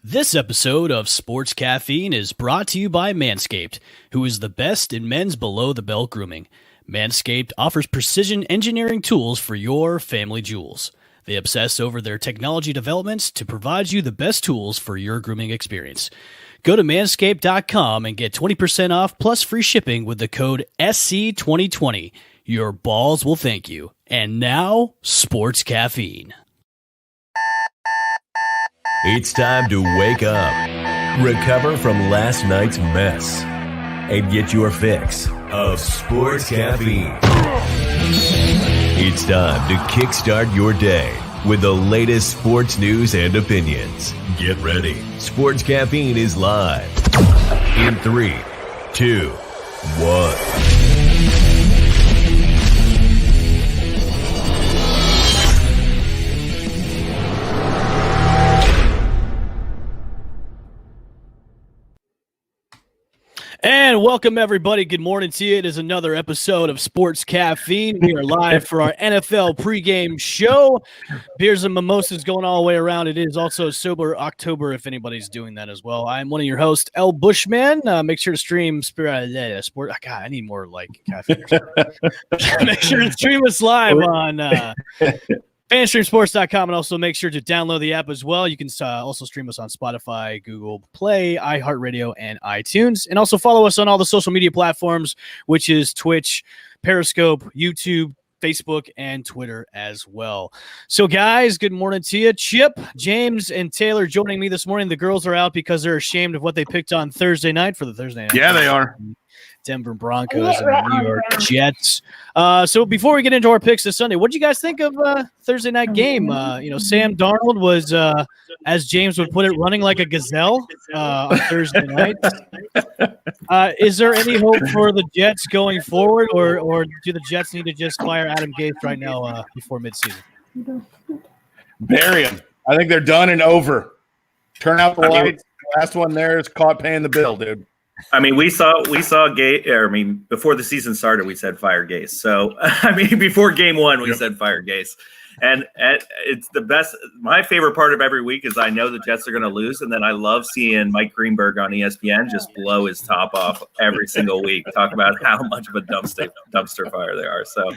This episode of Sports Caffeine is brought to you by Manscaped, who is the best in men's below-the-belt grooming. Manscaped offers precision engineering tools for your family jewels. They obsess over their technology developments to provide you the best tools for your grooming experience. Go to manscaped.com and get 20% off plus free shipping with the code SC2020. Your balls will thank you. And now, Sports Caffeine. It's time to wake up, recover from last night's mess, and get your fix of sports caffeine. It's time to kickstart your day with the latest sports news and opinions. Get ready. Sports Caffeine is live in 3, 2, 1. And welcome, everybody. Good morning to you. It is another episode of Sports Caffeine. We are live for our NFL pregame show. Beers and mimosas going all the way around. It is also Sober October, if anybody's doing that as well. I'm one of your hosts, El Bushman. Make sure to stream Sport. God, I need more like caffeine. Make sure to stream us live on FanStreamSports.com, and also make sure to download the app as well. You can also stream us on Spotify, Google Play, iHeartRadio, and iTunes. And also follow us on all the social media platforms, which is Twitch, Periscope, YouTube, Facebook, and Twitter as well. So, guys, good morning to you. Chip, James, and Taylor joining me this morning. The girls are out because they're ashamed of what they picked on Thursday night for the Thursday night. Yeah, they are. Denver Broncos and the New York Jets. So before we get into our picks this Sunday, what did you guys think of Thursday night game? Sam Darnold was, as James would put it, running like a gazelle on Thursday night. Is there any hope for the Jets going forward, or do the Jets need to just fire Adam Gase right now before midseason? Bury him. I think they're done and over. Turn out the lights. The last one there is caught paying the bill, dude. I mean, we saw Gase. Before the season started, we said fire Gase. So, before game one, we said fire Gase. And it's the best. My favorite part of every week is I know the Jets are going to lose, and then I love seeing Mike Greenberg on ESPN just blow his top off every single week, talk about how much of a dumpster fire they are. So,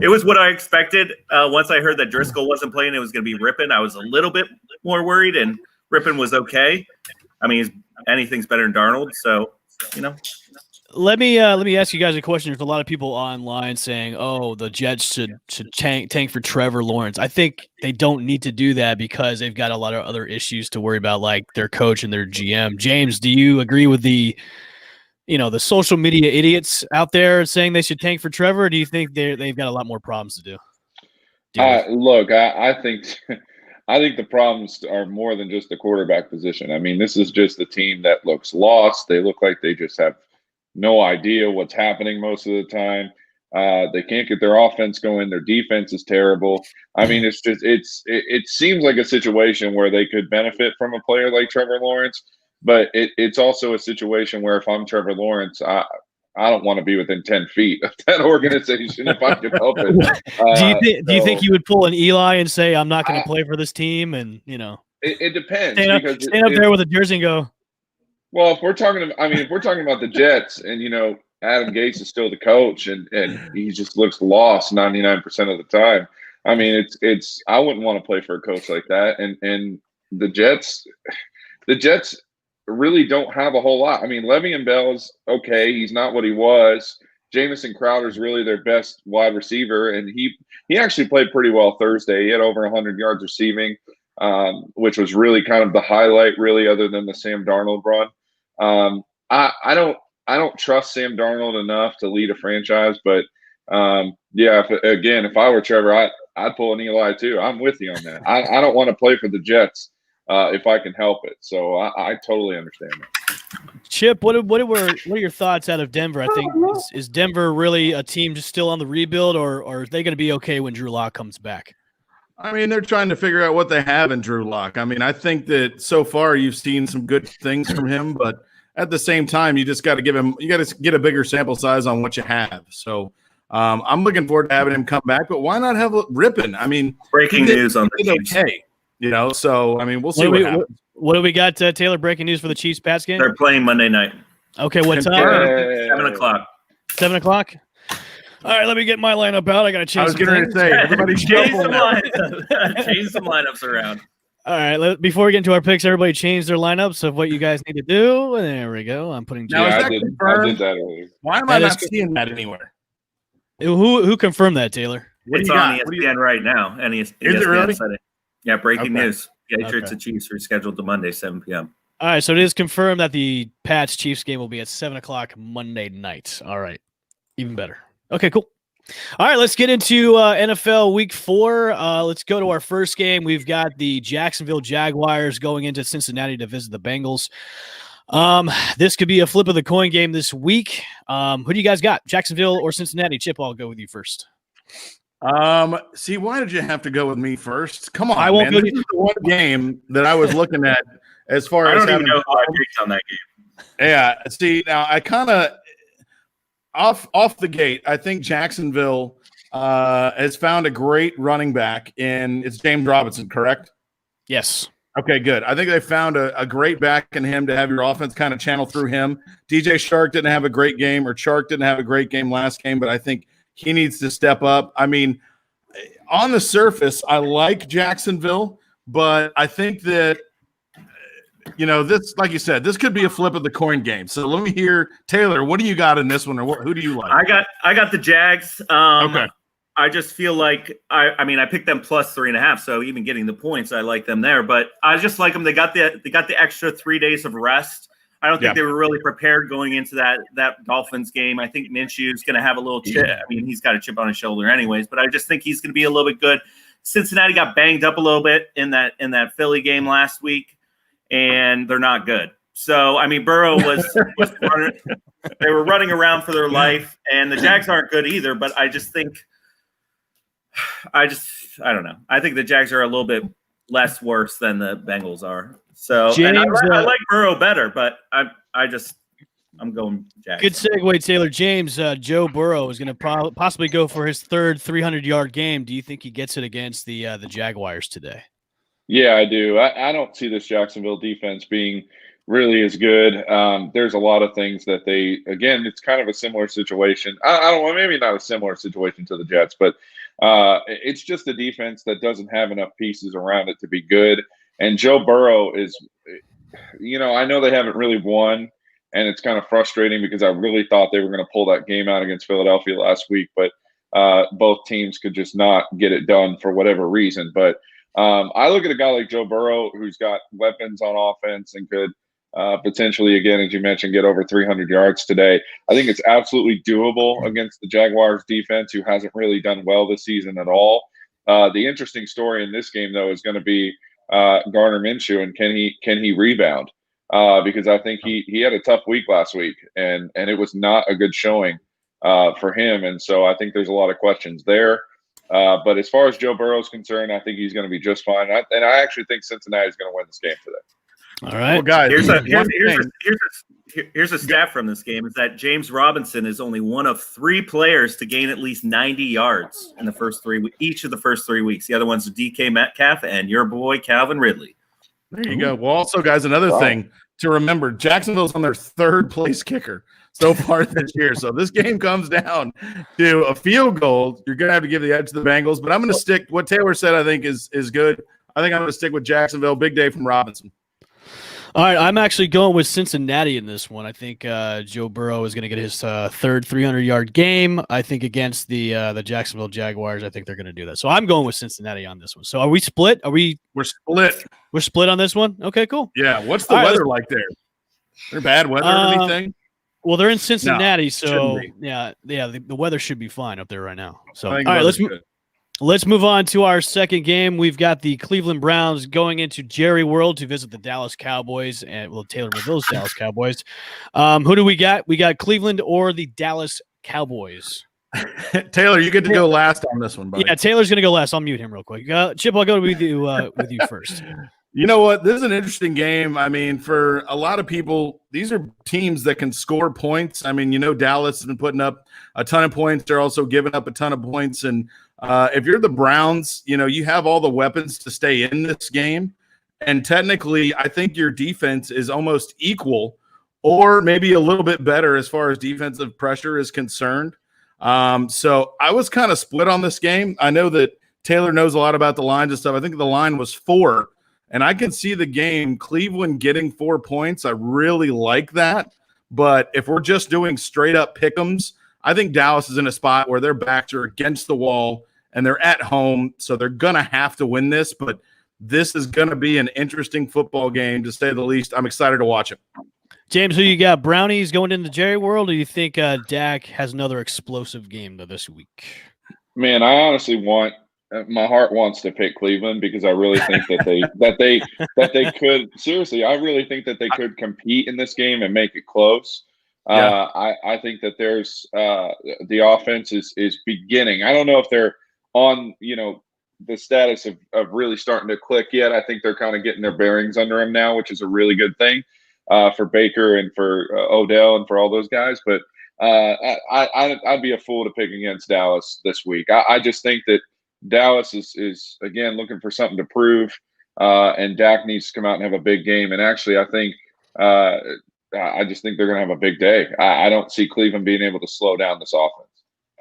it was what I expected. Once I heard that Driscoll wasn't playing, it was going to be Rippon. I was a little bit more worried, and Rippon was okay. I mean, anything's better than Darnold, so Let me ask you guys a question. There's a lot of people online saying, "Oh, the Jets should tank for Trevor Lawrence." I think they don't need to do that because they've got a lot of other issues to worry about, like their coach and their GM. James, do you agree with the social media idiots out there saying they should tank for Trevor? Or do you think they've got a lot more problems to do? Look, I think. I think the problems are more than just the quarterback position. I mean, this is just a team that looks lost. They look like they just have no idea what's happening most of the time. They can't get their offense going. Their defense is terrible. I mean, it seems like a situation where they could benefit from a player like Trevor Lawrence, but it's also a situation where if I'm Trevor Lawrence, I don't want to be within 10 feet of that organization if I can help it. Do you think you would pull an Eli and say, I'm not going to play for this team? And, it depends. Stand up there with a jersey and go. Well, if we're talking about the Jets and, Adam Gase is still the coach and he just looks lost 99% of the time. I mean, I wouldn't want to play for a coach like that. And the Jets really don't have a whole lot. I mean, Le'Veon Bell's okay. He's not what he was. Jamison Crowder's really their best wide receiver, and he actually played pretty well Thursday. He had over 100 yards receiving, which was really kind of the highlight, really, other than the Sam Darnold run. I don't trust Sam Darnold enough to lead a franchise, but if I were Trevor, I'd pull an Eli too. I'm with you on that. I don't want to play for the Jets. If I can help it. So I totally understand that. Chip, what are your thoughts out of Denver? I think is Denver really a team just still on the rebuild, or are they going to be okay when Drew Lock comes back? I mean, they're trying to figure out what they have in Drew Lock. I mean, I think that so far you've seen some good things from him, but at the same time, you just got to get a bigger sample size on what you have. So I'm looking forward to having him come back, but why not have Rippon? I mean, breaking news on the okay. So I mean, we'll see what happens. What do we got, Taylor? Breaking news for the Chiefs-Pats game? They're playing Monday night. Okay, what time? 7 o'clock. 7 o'clock? All right, let me get my lineup out. I got to change some things. Say, everybody change some lineups around. All right, before we get into our picks, everybody change their lineups of what you guys need to do. There we go. I'm putting. Now, I did that earlier. Why am I not seeing that anywhere? Who confirmed that, Taylor? It's on ESPN right now. Is it really? Yeah, breaking news. Patriots and Chiefs are scheduled to Monday, 7 p.m. All right, so it is confirmed that the Pats-Chiefs game will be at 7 o'clock Monday night. All right, even better. Okay, cool. All right, let's get into NFL Week 4. Let's go to our first game. We've got the Jacksonville Jaguars going into Cincinnati to visit the Bengals. This could be a flip of the coin game this week. Who do you guys got, Jacksonville or Cincinnati? Chip, I'll go with you first. See, why did you have to go with me first? Come on, I won't man. This is the one game that I was looking at as far as I don't even know who I picked on that game. Yeah, see, now I kind of off the gate, I think Jacksonville has found a great running back it's James Robinson, correct? Yes. Okay, good. I think they found a great back in him to have your offense kind of channel through him. DJ Chark didn't have a great game, or Chark didn't have a great game last game, but I think he needs to step up. I mean, on the surface, I like Jacksonville, but I think that, this, like you said, this could be a flip of the coin game. So let me hear, Taylor, what do you got in this one, or who do you like? I got the Jags. Okay. I just feel like I picked them plus 3.5, so even getting the points, I like them there. But I just like them. They got the extra 3 days of rest. I don't think they were really prepared going into that Dolphins game. I think Minshew's going to have a little chip. I mean, he's got a chip on his shoulder anyways, but I just think he's going to be a little bit good. Cincinnati got banged up a little bit in that Philly game last week, and they're not good. So, I mean, Burrow was running, they were running around for their life, and the Jags aren't good either, but I don't know. I think the Jags are a little bit less worse than the Bengals are. So James, I like Burrow better, but I'm going Jags. Good segue, Taylor. James, Joe Burrow is going to possibly go for his third 300-yard game. Do you think he gets it against the Jaguars today? Yeah, I do. I don't see this Jacksonville defense being really as good. There's a lot of things that it's kind of a similar situation. I don't know, maybe not a similar situation to the Jets, but it's just a defense that doesn't have enough pieces around it to be good. And Joe Burrow is, I know they haven't really won, and it's kind of frustrating because I really thought they were going to pull that game out against Philadelphia last week, but both teams could just not get it done for whatever reason. But I look at a guy like Joe Burrow who's got weapons on offense and could potentially, again, as you mentioned, get over 300 yards today. I think it's absolutely doable against the Jaguars defense, who hasn't really done well this season at all. The interesting story in this game, though, is going to be Gardner Minshew, and can he rebound? Because I think he had a tough week last week, and it was not a good showing for him. And so I think there's a lot of questions there. But as far as Joe Burrow is concerned, I think he's going to be just fine. And I actually think Cincinnati is going to win this game today. All right. Well, guys, here's a stat from this game is that James Robinson is only one of 3 players to gain at least 90 yards in the first 3 weeks, each of the first 3 weeks. The other one's DK Metcalf and your boy Calvin Ridley. There you go. Well, also, guys, another thing to remember, Jacksonville's on their 3rd place kicker so far this year. So this game comes down to a field goal. You're going to have to give the edge to the Bengals, but I'm going to stick – what Taylor said I think is good. I think I'm going to stick with Jacksonville. Big day from Robinson. All right, I'm actually going with Cincinnati in this one. I think Joe Burrow is going to get his third 300-yard game. I think against the Jacksonville Jaguars, I think they're going to do that. So I'm going with Cincinnati on this one. So are we split? We're split. We're split on this one? Okay, cool. Yeah, what's the weather like there? They're bad weather or anything? Well, they're in Cincinnati, No, so the weather should be fine up there right now. So all right, let's move on to our second game. We've got the Cleveland Browns going into Jerry World to visit the Dallas Cowboys and Taylor Neville's Dallas Cowboys. Who do we got? We got Cleveland or the Dallas Cowboys. Taylor, you get to go last on this one, buddy. Yeah, Taylor's going to go last. I'll mute him real quick. Chip, I'll go with you first. You know what? This is an interesting game. I mean, for a lot of people, these are teams that can score points. I mean, Dallas has been putting up a ton of points. They're also giving up a ton of points. And if you're the Browns, you have all the weapons to stay in this game. And technically, I think your defense is almost equal or maybe a little bit better as far as defensive pressure is concerned. So I was kind of split on this game. I know that Taylor knows a lot about the lines and stuff. I think the line was 4, and I can see the game Cleveland getting 4 points. I really like that. But if we're just doing straight up pick'ems, I think Dallas is in a spot where their backs are against the wall and they're at home, so they're going to have to win this. But this is going to be an interesting football game, to say the least. I'm excited to watch it. James, who you got? Brownies going into Jerry World, or do you think Dak has another explosive game this week? Man, I honestly want my heart wants to pick Cleveland because I really think that they could seriously. I really think that they could compete in this game and make it close. Yeah. I think that there's the offense is beginning. I don't know if they're on the status of really starting to click yet. I think they're kind of getting their bearings under them now, which is a really good thing for Baker and for Odell and for all those guys. But I'd be a fool to pick against Dallas this week. I just think that Dallas is again looking for something to prove, and Dak needs to come out and have a big game. And actually, I think I just think they're going to have a big day. I don't see Cleveland being able to slow down this offense.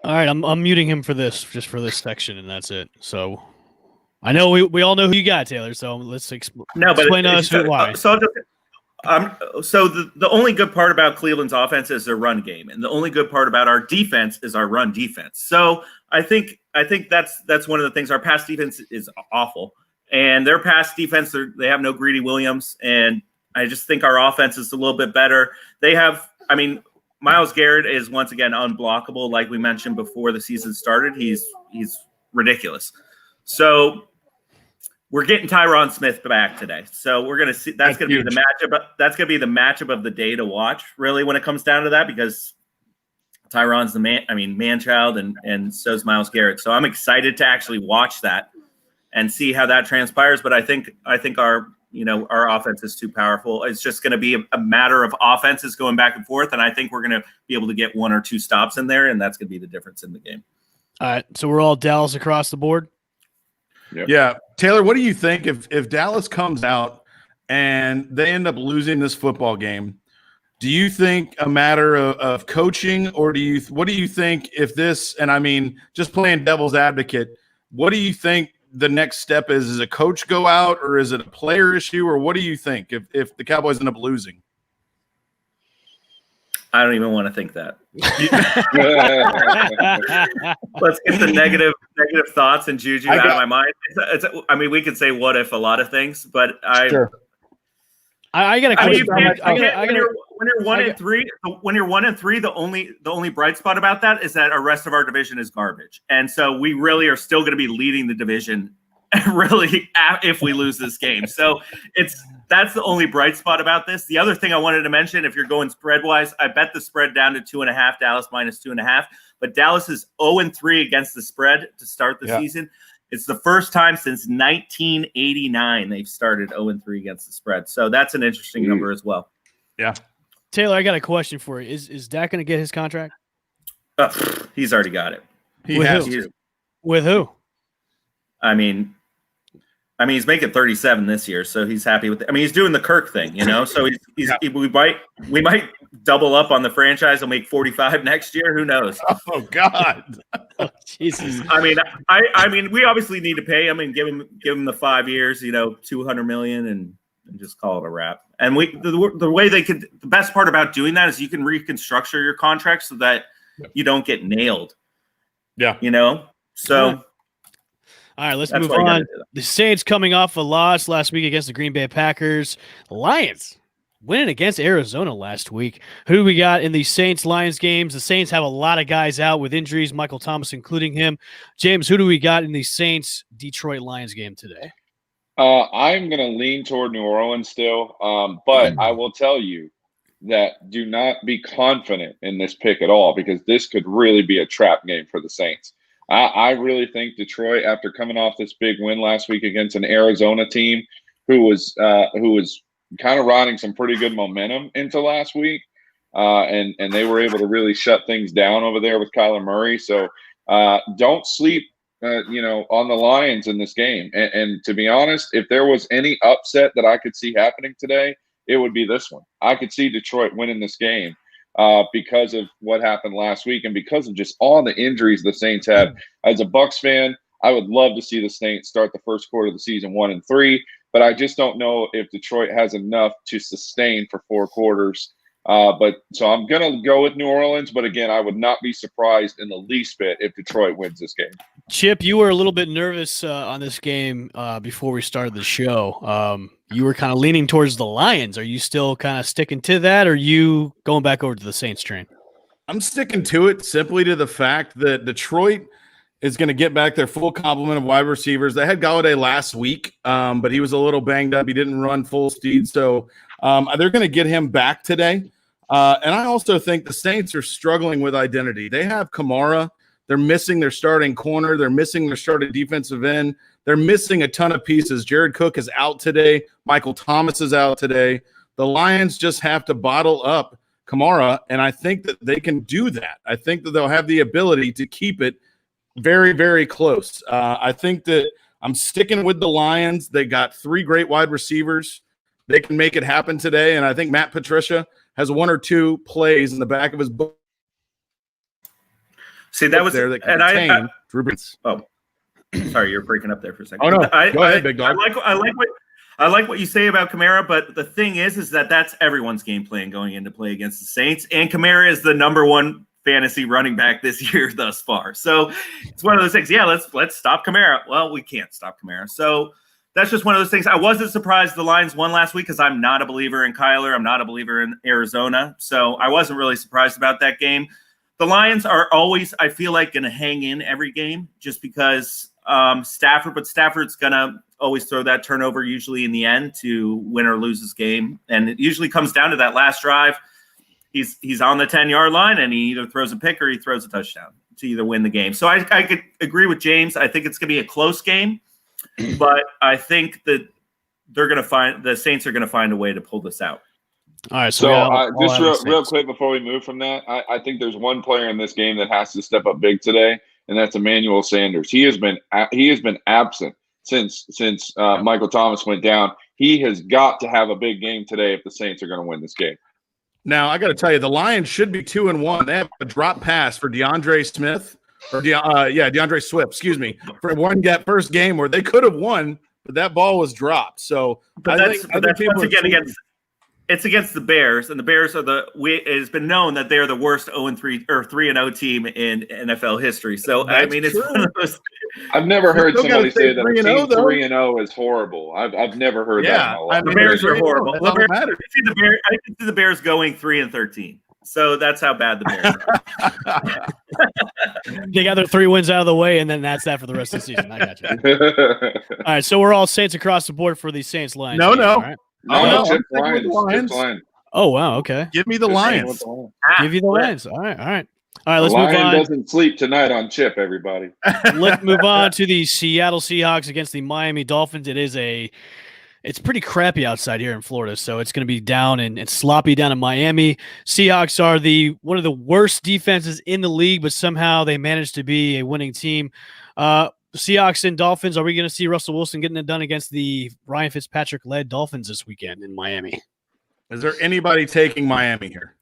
All right, I'm muting him for this, just for this section, and that's it. So I know we all know who you got, Taylor. So let's explain to us why. So the only good part about Cleveland's offense is their run game, and the only good part about our defense is our run defense. So I think that's one of the things. Our pass defense is awful, and their pass defense, they have no Greedy Williams, and I just think our offense is a little bit better. Myles Garrett is once again unblockable, like we mentioned before the season started. He's ridiculous. So we're getting Tyron Smith back today. So we're gonna see that's gonna be the matchup. That's gonna be the matchup of the day to watch, really, when it comes down to that, because Tyron's the man child, and so's Myles Garrett. So I'm excited to actually watch that and see how that transpires. But I think our offense is too powerful. It's just going to be a matter of offenses going back and forth, and I think we're going to be able to get 1 or 2 stops in there, and that's going to be the difference in the game. All right, so we're all Dallas across the board? Yep. Yeah. Taylor, what do you think if Dallas comes out and they end up losing this football game? Do you think a matter of coaching, or what do you think if this, and just playing devil's advocate, what do you think the next step is? Is a coach go out, or is it a player issue, or what do you think if the Cowboys end up losing? I don't even want to think that. Let's get the negative thoughts and juju out of my mind. We could say what if a lot of things, but Sure. I got a question. When you're 1 and 3, the only bright spot about that is that our rest of our division is garbage, and so we really are still going to be leading the division, really, if we lose this game. So that's the only bright spot about this. The other thing I wanted to mention, if you're going spread wise, I bet the spread down to 2.5. Dallas minus 2.5, but Dallas is 0-3 against the spread to start the season. It's the first time since 1989 they've started 0-3 against the spread. So that's an interesting number as well. Yeah. Taylor, I got a question for you. Is Dak going to get his contract? He's already got it. With who? He's making 37 this year, so he's happy with it. He's doing the Kirk thing, So we might double up on the franchise and make 45 next year. Who knows? Oh God. Oh, Jesus. We obviously need to pay him and give him the 5 years, $200 million, and just call it a wrap. And the way the best part about doing that is you can reconstruct your contract so that you don't get nailed. Yeah. So. All right, let's move on. The Saints coming off a loss last week against the Green Bay Packers. The Lions winning against Arizona last week. Who do we got in the Saints-Lions games? The Saints have a lot of guys out with injuries, Michael Thomas including him. James, who do we got in the Saints-Detroit Lions game today? I'm going to lean toward New Orleans still, but I will tell you that do not be confident in this pick at all, because this could really be a trap game for the Saints. I really think Detroit, after coming off this big win last week against an Arizona team who was kind of riding some pretty good momentum into last week, and they were able to really shut things down over there with Kyler Murray. So don't sleep on the Lions in this game. And to be honest, if there was any upset that I could see happening today, it would be this one. I could see Detroit winning this game because of what happened last week and because of just all the injuries the Saints had. As a Bucs fan, I would love to see the Saints start the first quarter of the season 1-3, but I just don't know if Detroit has enough to sustain for 4 quarters. So I'm going to go with New Orleans, but again, I would not be surprised in the least bit if Detroit wins this game. Chip, you were a little bit nervous on this game before we started the show. You were kind of leaning towards the Lions. Are you still kind of sticking to that, or are you going back over to the Saints train? I'm sticking to it simply to the fact that Detroit is going to get back their full complement of wide receivers. They had Galladay last week, but he was a little banged up. He didn't run full speed, so they're going to get him back today. And I also think the Saints are struggling with identity. They have Kamara. They're missing their starting corner. They're missing their starting defensive end. They're missing a ton of pieces. Jared Cook is out today. Michael Thomas is out today. The Lions just have to bottle up Kamara, and I think that they can do that. I think that they'll have the ability to keep it very, very close. I think that I'm sticking with the Lions. They got 3 great wide receivers. They can make it happen today, and I think Matt Patricia has 1 or 2 plays in the back of his book. See, that was there that and I oh, sorry, you're breaking up there for a second. Oh no, go ahead, big dog. I like what you say about Kamara, but the thing is that that's everyone's game plan going into play against the Saints, and Kamara is the number 1 fantasy running back this year thus far. So it's one of those things. Yeah, let's stop Kamara. Well, we can't stop Kamara. So that's just one of those things. I wasn't surprised the Lions won last week because I'm not a believer in Kyler. I'm not a believer in Arizona. So I wasn't really surprised about that game. The Lions are always, I feel like, going to hang in every game just because Stafford's going to always throw that turnover usually in the end to win or lose this game. And it usually comes down to that last drive. He's on the 10-yard line and he either throws a pick or he throws a touchdown to either win the game. So I could agree with James. I think it's going to be a close game, but I think that the Saints are going to find a way to pull this out. All right. So just real quick before we move from that, I think there's one player in this game that has to step up big today, and that's Emmanuel Sanders. He has been absent since Michael Thomas went down. He has got to have a big game today if the Saints are going to win this game. Now I got to tell you, the Lions should be 2-1. They have a drop pass for DeAndre Swift. Excuse me, for first game where they could have won, but that ball was dropped. So that's once again it's against the Bears, and the Bears are it has been known that they're the worst 0-3 or 3-0 team in NFL history. So That's I mean, it's true. one of those. I've never heard somebody say that a team 3-0 is horrible. I've never heard that in my life. The Bears are horrible. I can see the Bears going 3-13. So that's how bad the Bears are. They got their 3 wins out of the way, and then that's that for the rest of the season. I got you. All right, so we're all Saints across the board for the Saints Lions. No. All right? No, Chip Lions. Lions. Oh wow, okay. Give me the Lions. Give you the Lions. All right. Let's move on. Lion doesn't sleep tonight on Chip, everybody. Let's move on to the Seattle Seahawks against the Miami Dolphins. It's pretty crappy outside here in Florida, so it's going to be down and sloppy down in Miami. Seahawks are one of the worst defenses in the league, but somehow they managed to be a winning team. Seahawks and Dolphins, are we going to see Russell Wilson getting it done against the Ryan Fitzpatrick-led Dolphins this weekend in Miami? Is there anybody taking Miami here?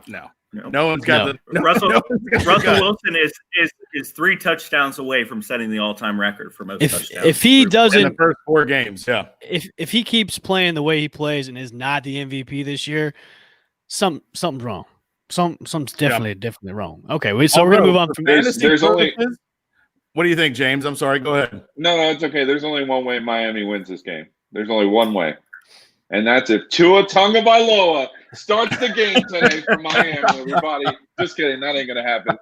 No. No one's got Russell Wilson is 3 touchdowns away from setting the all-time record for most touchdowns. If he doesn't in the first 4 games, yeah. If he keeps playing the way he plays and is not the MVP this year, something's wrong. Something's definitely wrong. Okay, so we're gonna move on from there's only. What do you think, James? I'm sorry. Go ahead. No, it's okay. There's only one way Miami wins this game. There's only one way, and that's if Tua Tagovailoa starts the game today for Miami. Everybody, just kidding. That ain't gonna happen.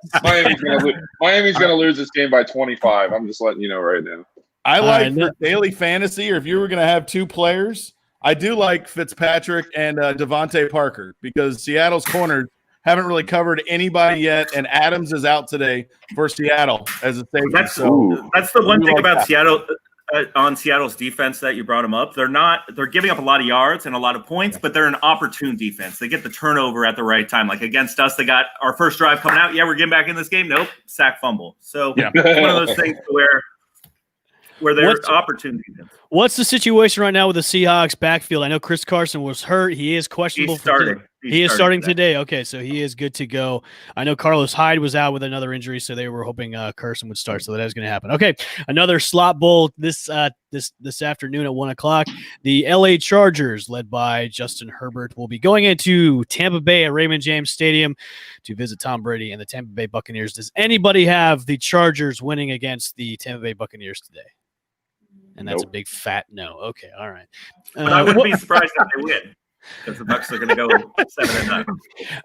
Miami's gonna lose this game by 25. I'm just letting you know right now. I like for daily fantasy, or if you were gonna have 2 players, I do like Fitzpatrick and Devontae Parker because Seattle's corners haven't really covered anybody yet, and Adams is out today for Seattle as a safety. That's the one thing about Seattle. on Seattle's defense that you brought them up. They're giving up a lot of yards and a lot of points, but they're an opportune defense. They get the turnover at the right time. Like against us, they got our first drive coming out. Yeah, we're getting back in this game. Nope, sack fumble. So it's one of those things where they're opportune defense. What's the situation right now with the Seahawks backfield? I know Chris Carson was hurt. He is questionable. He is starting today. Okay, so he is good to go. I know Carlos Hyde was out with another injury, so they were hoping Carson would start, so that is going to happen. Okay, another slot bowl this afternoon at 1:00. The LA Chargers, led by Justin Herbert, will be going into Tampa Bay at Raymond James Stadium to visit Tom Brady and the Tampa Bay Buccaneers. Does anybody have the Chargers winning against the Tampa Bay Buccaneers today? And that's a big fat no. Okay, all right. But I wouldn't be surprised if they win, because the Bucs are going to go 7-9.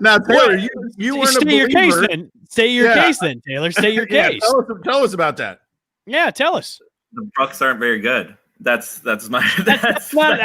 Now, Taylor, you weren't a believer. Your case then. Say your case then, Taylor. Say your case. Tell us about that. Yeah, tell us. The Bucs aren't very good. That's my. That's what?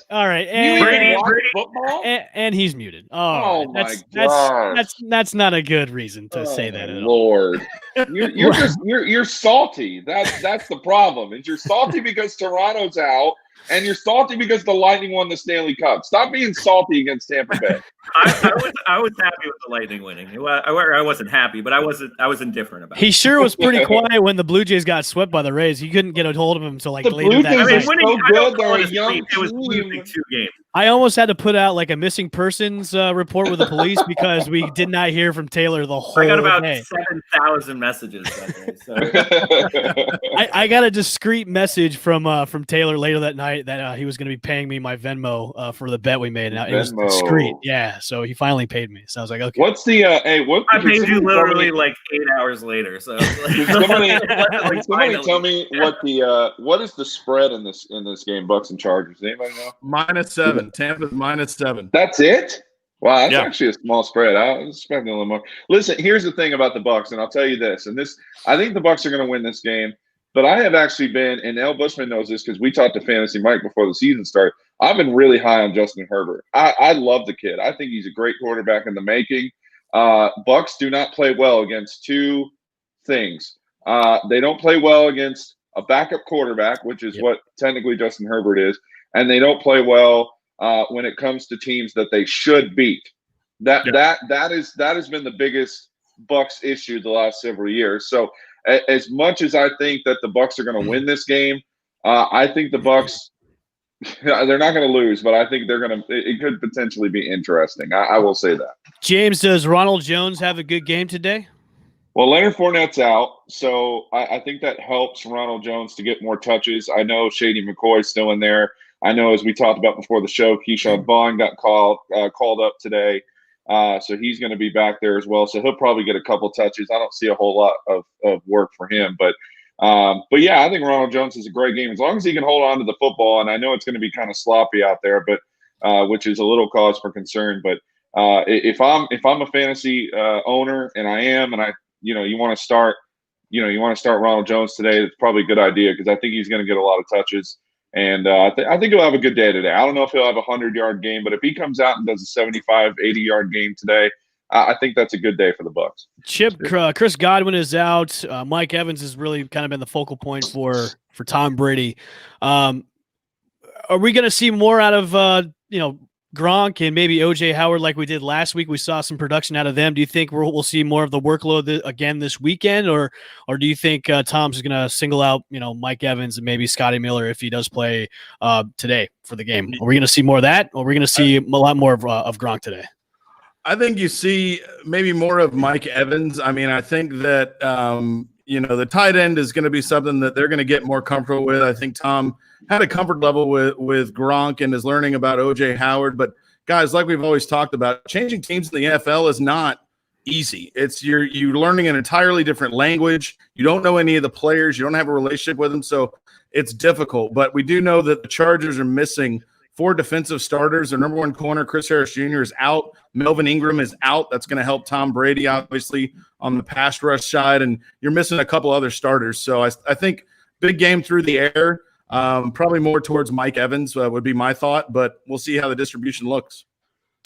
All right, Brady football, and he's muted. Oh my god, that's not a good reason to say that at all. Lord, you're salty. That's the problem. Is you're salty because Toronto's out, and you're salty because the Lightning won the Stanley Cup. Stop being salty against Tampa Bay. I was happy with the Lightning winning. I wasn't happy, but I was indifferent about it. He sure was pretty quiet when the Blue Jays got swept by the Rays. You couldn't get a hold of him until later that night. It was losing 2 games. I almost had to put out like a missing persons report with the police because we did not hear from Taylor the whole day. I got about 7,000 messages that day. So. I got a discreet message from Taylor later that night that he was going to be paying me my Venmo for the bet we made. Now it was discreet, yeah. So he finally paid me. So I was like, okay. What's the I paid you literally like 8 hours later. So somebody tell me what is the spread in this game? Bucks and Chargers. Does anybody know? -7. Tampa's -7. That's it? Wow, that's actually a small spread. I was expecting a little more. Listen, here's the thing about the Bucks, and I'll tell you this. I think the Bucks are going to win this game. But I have actually been, and L. Bushman knows this because we talked to Fantasy Mike before the season started. I've been really high on Justin Herbert. I love the kid. I think he's a great quarterback in the making. Bucks do not play well against 2 things. They don't play well against a backup quarterback, which is what technically Justin Herbert is, and they don't play well when it comes to teams that they should beat. That has been the biggest Bucks issue the last several years. So as much as I think that the Bucks are going to win this game, I think the Bucks they're not going to lose, but I think they're going to. It could potentially be interesting. I will say that. James, does Ronald Jones have a good game today? Well, Leonard Fournette's out, so I think that helps Ronald Jones to get more touches. I know Shady McCoy's still in there. I know, as we talked about before the show, Keyshawn Vaughn got called up today, so he's going to be back there as well. So he'll probably get a couple touches. I don't see a whole lot of work for him, but yeah, I think Ronald Jones is a great game as long as he can hold on to the football. And I know it's going to be kind of sloppy out there, but which is a little cause for concern. But if I'm a fantasy owner, and I am, and you want to start Ronald Jones today, it's probably a good idea because I think he's going to get a lot of touches. And I think he'll have a good day today. I don't know if he'll have a 100-yard game, but if he comes out and does a 75, 80-yard game today, I think that's a good day for the Bucks. Chip, Chris Godwin is out. Mike Evans has really kind of been the focal point for Tom Brady. Are we going to see more out of Gronk and maybe OJ Howard like we did last week? We saw some production out of them. Do you think we'll see more of the workload again this weekend, or do you think Tom's going to single out Mike Evans and maybe Scotty Miller if he does play today for the game? Are we going to see more of that, or are we going to see a lot more of Gronk today? I think you see maybe more of Mike Evans. I mean, I think that, the tight end is going to be something that they're going to get more comfortable with. I think Tom had a comfort level with Gronk and is learning about OJ Howard. But, guys, like we've always talked about, changing teams in the NFL is not easy. It's you're learning an entirely different language. You don't know any of the players. You don't have a relationship with them, so it's difficult. But we do know that the Chargers are missing 4 defensive starters. Their number 1 corner, Chris Harris Jr., is out. Melvin Ingram is out. That's going to help Tom Brady, obviously, on the pass rush side. And you're missing a couple other starters. So I think big game through the air, probably more towards Mike Evans would be my thought. But we'll see how the distribution looks.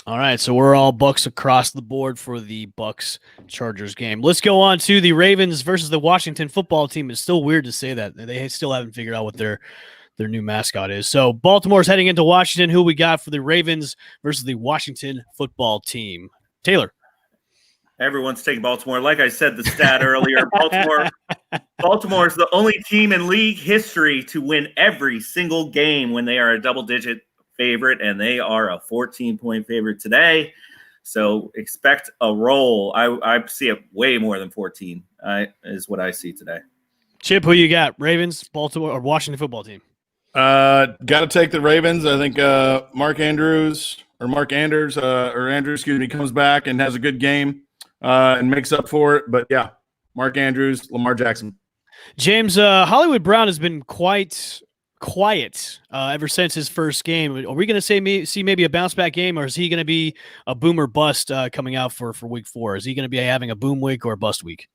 All right, so we're all Bucks across the board for the Bucks Chargers game. Let's go on to the Ravens versus the Washington football team. It's still weird to say that. They still haven't figured out what their new mascot is. So Baltimore's heading into Washington. Who we got for the Ravens versus the Washington football team? Taylor. Everyone's taking Baltimore. Like I said, the stat earlier, Baltimore is the only team in league history to win every single game when they are a double-digit favorite, and they are a 14-point favorite today. So expect a roll. I see it way more than 14 is what I see today. Chip, who you got? Ravens, Baltimore, or Washington football team? Got to take the Ravens. I think Mark Andrews, comes back and has a good game and makes up for it. But yeah, Mark Andrews, Lamar Jackson. James, Hollywood Brown has been quite quiet ever since his first game. Are we going to see maybe a bounce back game, or is he going to be a boom or bust coming out for week 4? Is he going to be having a boom week or a bust week?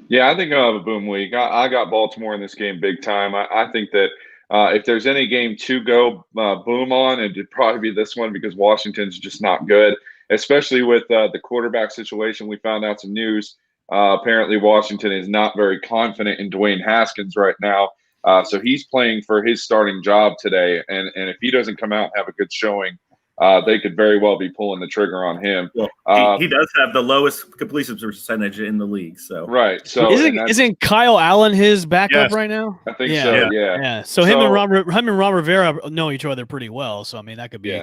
Yeah, I think I'll have a boom week. I got Baltimore in this game big time. I think that if there's any game to go boom on, it'd probably be this one because Washington's just not good, especially with the quarterback situation. We found out some news. Apparently, Washington is not very confident in Dwayne Haskins right now. So he's playing for his starting job today. And if he doesn't come out and have a good showing, they could very well be pulling the trigger on him. Well, he does have the lowest completion percentage in the league. So right. So isn't Kyle Allen his backup right now? I think so. Yeah. So him and Ron Rivera know each other pretty well. So I mean that could be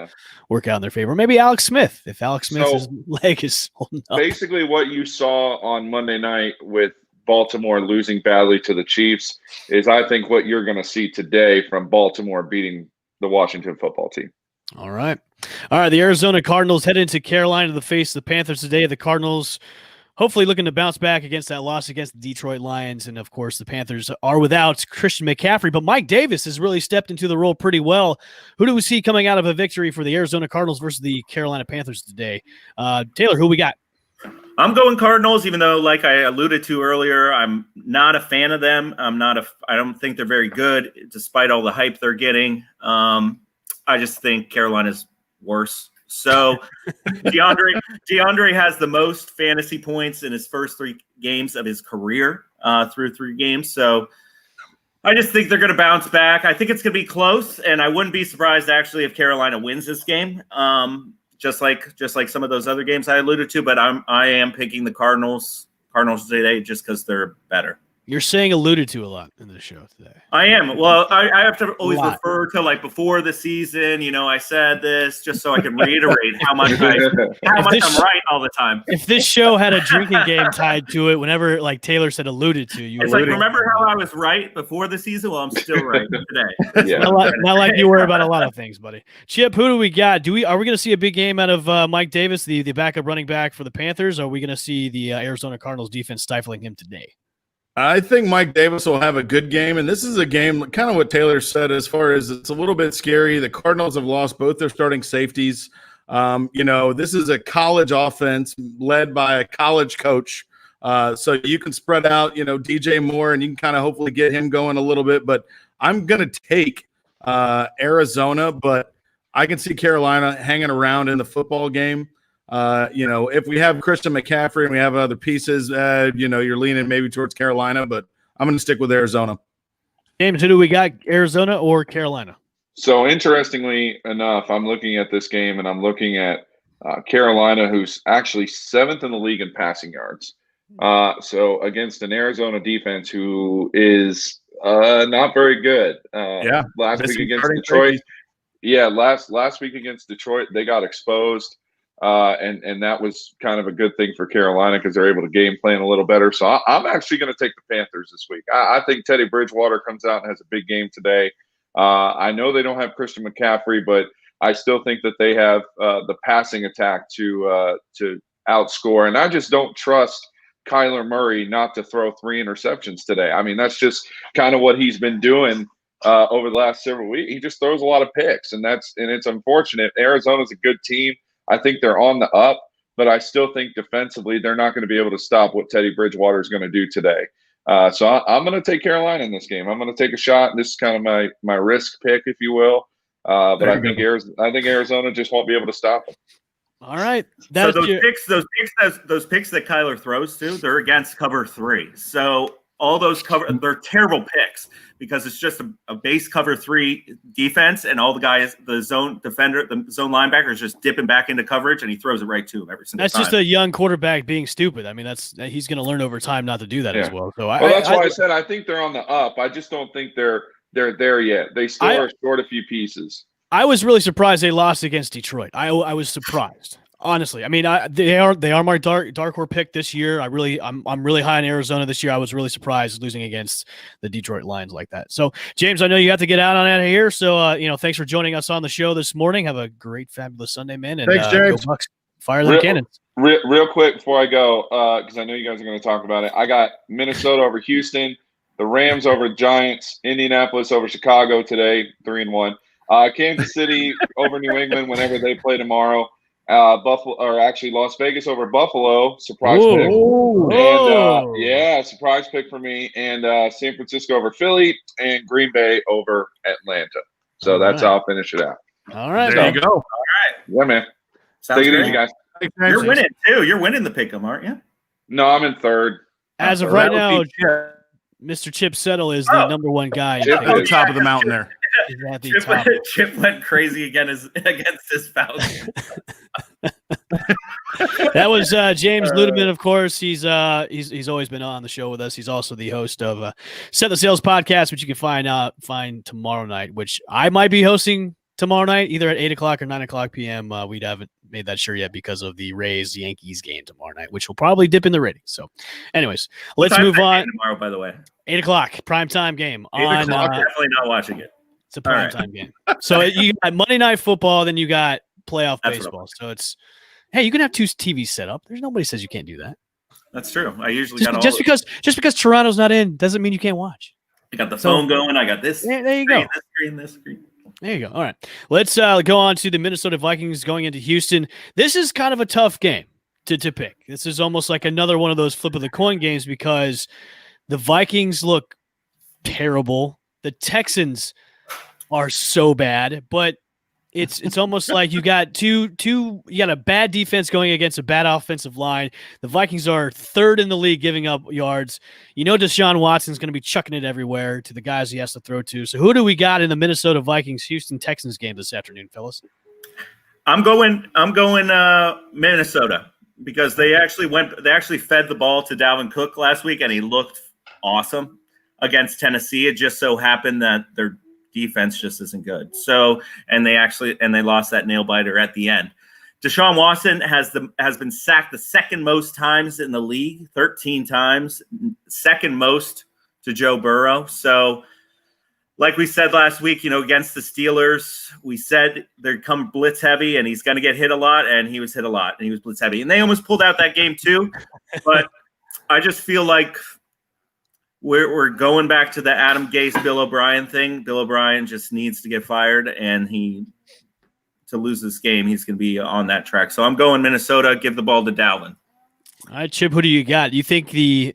work out in their favor. Maybe Alex Smith, if Alex Smith's leg is holding up. Basically, what you saw on Monday night with Baltimore losing badly to the Chiefs is, I think, what you're going to see today from Baltimore beating the Washington football team. All right. The Arizona Cardinals head into Carolina to face the Panthers today. The Cardinals hopefully looking to bounce back against that loss against the Detroit Lions. And, of course, the Panthers are without Christian McCaffrey. But Mike Davis has really stepped into the role pretty well. Who do we see coming out of a victory for the Arizona Cardinals versus the Carolina Panthers today? Taylor, who we got? I'm going Cardinals, even though, like I alluded to earlier, I'm not a fan of them. I don't think they're very good, despite all the hype they're getting. I just think Carolina's worse. So DeAndre has the most fantasy points in his first 3 games of his career through 3 games. So I just think they're going to bounce back. I think it's going to be close, and I wouldn't be surprised actually if Carolina wins this game. Just like some of those other games I alluded to, but I am picking the Cardinals today just because they're better. You're saying alluded to a lot in the show today. I am. Well, I have to always refer to like before the season. I said this just so I can reiterate how much I'm right all the time. If this show had a drinking game tied to it, whenever like Taylor said alluded to, it's like remember how I was right before the season? Well, I'm still right today. Yeah. Not like you were about a lot of things, buddy. Chip, who do we got? Are we going to see a big game out of Mike Davis, the backup running back for the Panthers? Or are we going to see the Arizona Cardinals defense stifling him today? I think Mike Davis will have a good game, and this is a game, kind of what Taylor said, as far as it's a little bit scary. The Cardinals have lost both their starting safeties. This is a college offense led by a college coach. So you can spread out, DJ Moore, and you can kind of hopefully get him going a little bit. But I'm going to take Arizona, but I can see Carolina hanging around in the football game. If we have Christian McCaffrey and we have other pieces, you're leaning maybe towards Carolina, but I'm going to stick with Arizona. James, who do we got, Arizona or Carolina? So interestingly enough, I'm looking at this game and I'm looking at Carolina, who's actually 7th in the league in passing yards. So against an Arizona defense who is not very good. Last week against Detroit. Yeah, last week against Detroit, they got exposed. And that was kind of a good thing for Carolina because they're able to game plan a little better. So I'm actually going to take the Panthers this week. I think Teddy Bridgewater comes out and has a big game today. I know they don't have Christian McCaffrey, but I still think that they have the passing attack to outscore. And I just don't trust Kyler Murray not to throw 3 interceptions today. I mean, that's just kind of what he's been doing over the last several weeks. He just throws a lot of picks, and it's unfortunate. Arizona's a good team. I think they're on the up, but I still think defensively they're not going to be able to stop what Teddy Bridgewater is going to do today. So I'm going to take Carolina in this game. I'm going to take a shot. This is kind of my risk pick, if you will. But I think Arizona just won't be able to stop them. All right. So those picks that Kyler throws to, they're against cover 3. So all those they're terrible picks because it's just a base cover 3 defense, and all the guys, the zone defender, the zone linebacker is just dipping back into coverage, and he throws it right to him every single time. That's just a young quarterback being stupid. I mean, he's going to learn over time not to do that as well. So that's why I said I think they're on the up. I just don't think they're there yet. They still are short a few pieces. I was really surprised they lost against Detroit. I was surprised. Honestly, I mean, they are my dark horse pick this year. I'm really high on Arizona this year. I was really surprised losing against the Detroit Lions like that. So, James, I know you have to get out of here. So, thanks for joining us on the show this morning. Have a great, fabulous Sunday, man. And thanks, James. Go Bucks. Fire them cannons. Real quick before I go, because I know you guys are going to talk about it. I got Minnesota over Houston, the Rams over Giants, Indianapolis over Chicago today, 3-1. Kansas City over New England whenever they play tomorrow. Las Vegas over Buffalo, surprise pick. And surprise pick for me. And San Francisco over Philly and Green Bay over Atlanta. So that's how I'll finish it out. All right. There you go. All right. Yeah, man. Sounds Take it great. easy, guys. You're winning too. You're winning the pick'em, aren't you? No, I'm in third. As of right now, Mr. Chip Settle is the number one guy. At the top of the mountain there. Chip went crazy again against his Falcons. That was James Ludeman, of course. He's always been on the show with us. He's also the host of Set the Sales podcast, which you can find tomorrow night, which I might be hosting tomorrow night, either at 8 o'clock or 9 o'clock p.m. We haven't made that sure yet because of the Rays-Yankees game tomorrow night, which will probably dip in the ratings. So, anyways, let's move on. Tomorrow, by the way, 8 o'clock, primetime game. 8 o'clock, definitely not watching it. It's a primetime game. So you got Monday Night Football, then you got playoff baseball. So it's, hey, you can have 2 TVs set up. There's nobody says you can't do that. That's true. I usually just because Toronto's not in doesn't mean you can't watch. I got the phone going. I got this. There you go. This screen. There you go. All right. Let's go on to the Minnesota Vikings going into Houston. This is kind of a tough game to pick. This is almost like another one of those flip of the coin games because the Vikings look terrible. The Texans are so bad, but it's almost like you got you got a bad defense going against a bad offensive line. The Vikings are third in the league giving up yards. Deshaun Watson's going to be chucking it everywhere to the guys he has to throw to. So who do we got in the Minnesota Vikings Houston Texans game this afternoon, fellas? I'm going Minnesota because they actually fed the ball to Dalvin Cook last week and he looked awesome against Tennessee. It just so happened that their defense just isn't good. So, and they lost that nail biter at the end. Deshaun Watson has been sacked the second most times in the league, 13 times, second most to Joe Burrow. So, like we said last week, against the Steelers, we said they'd come blitz heavy and he's going to get hit a lot, and he was hit a lot and he was blitz heavy. And they almost pulled out that game too. But I just feel like we're going back to the Adam Gase, Bill O'Brien thing. Bill O'Brien just needs to get fired, and to lose this game, he's going to be on that track. So I'm going Minnesota. Give the ball to Dalvin. All right, Chip, who do you got? You think the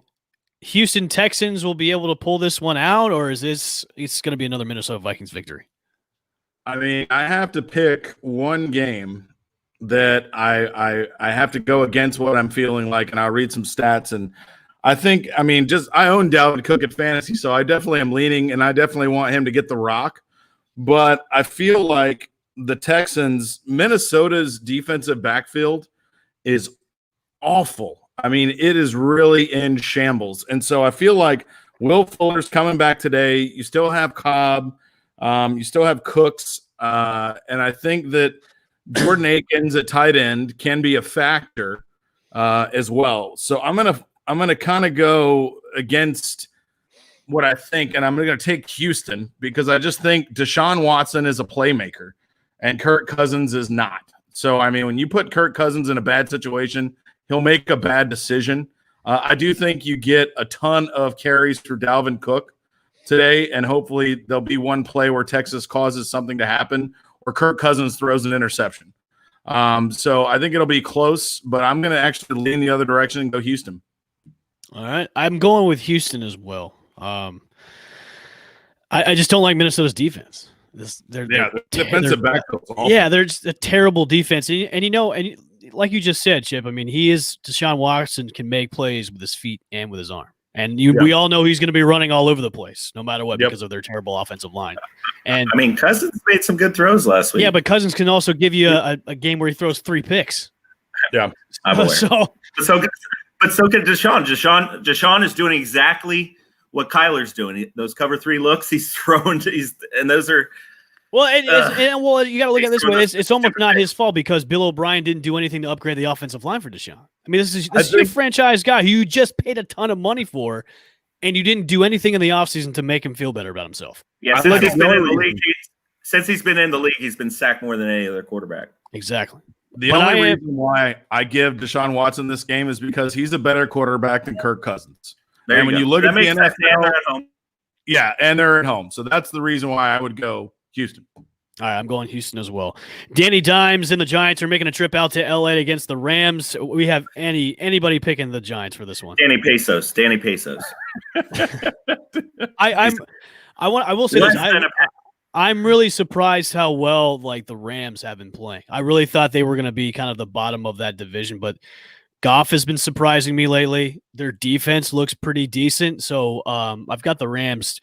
Houston Texans will be able to pull this one out, or is it's going to be another Minnesota Vikings victory? I mean, I have to pick one game that I have to go against what I'm feeling like, and I'll read some stats. And I think, I own Dalvin Cook at fantasy, so I definitely am leaning, and I definitely want him to get the rock. But I feel like the Texans, Minnesota's defensive backfield is awful. It is really in shambles. And so I feel like Will Fuller's coming back today. You still have Cobb. You still have Cooks. And I think that Jordan Akins at tight end can be a factor as well. So I'm going to kind of go against what I think, and I'm going to take Houston because I just think Deshaun Watson is a playmaker and Kirk Cousins is not. So, when you put Kirk Cousins in a bad situation, he'll make a bad decision. I do think you get a ton of carries for Dalvin Cook today, and hopefully there'll be one play where Texas causes something to happen or Kirk Cousins throws an interception. So I think it'll be close, but I'm going to actually lean the other direction and go Houston. All right. I'm going with Houston as well. I just don't like Minnesota's defense. The defensive backfield. Yeah, they're just a terrible defense. And like you just said, Chip, I mean, Deshaun Watson can make plays with his feet and with his arm. And we all know he's going to be running all over the place, no matter what, because of their terrible offensive line. And I mean, Cousins made some good throws last week. Yeah, but Cousins can also give you a game where he throws 3 picks. Yeah. I'm aware. So can Deshaun. Deshaun is doing exactly what Kyler's doing. Those cover 3 looks, he's throwing. And those are. Well, you got to look at it this way. It's almost not his fault because Bill O'Brien didn't do anything to upgrade the offensive line for Deshaun. I mean, this is your franchise guy who you just paid a ton of money for, and you didn't do anything in the offseason to make him feel better about himself. Yeah, since he's been in the league, he's been sacked more than any other quarterback. Exactly. The only reason why I give Deshaun Watson this game is because he's a better quarterback than Kirk Cousins. And when you look at the NFL, and they're at home. So that's the reason why I would go Houston. All right, I'm going Houston as well. Danny Dimes and the Giants are making a trip out to LA against the Rams. We have anybody picking the Giants for this one? Danny Pesos. I will say this. I'm really surprised how well the Rams have been playing. I really thought they were going to be kind of the bottom of that division, but Goff has been surprising me lately. Their defense looks pretty decent, so I've got the Rams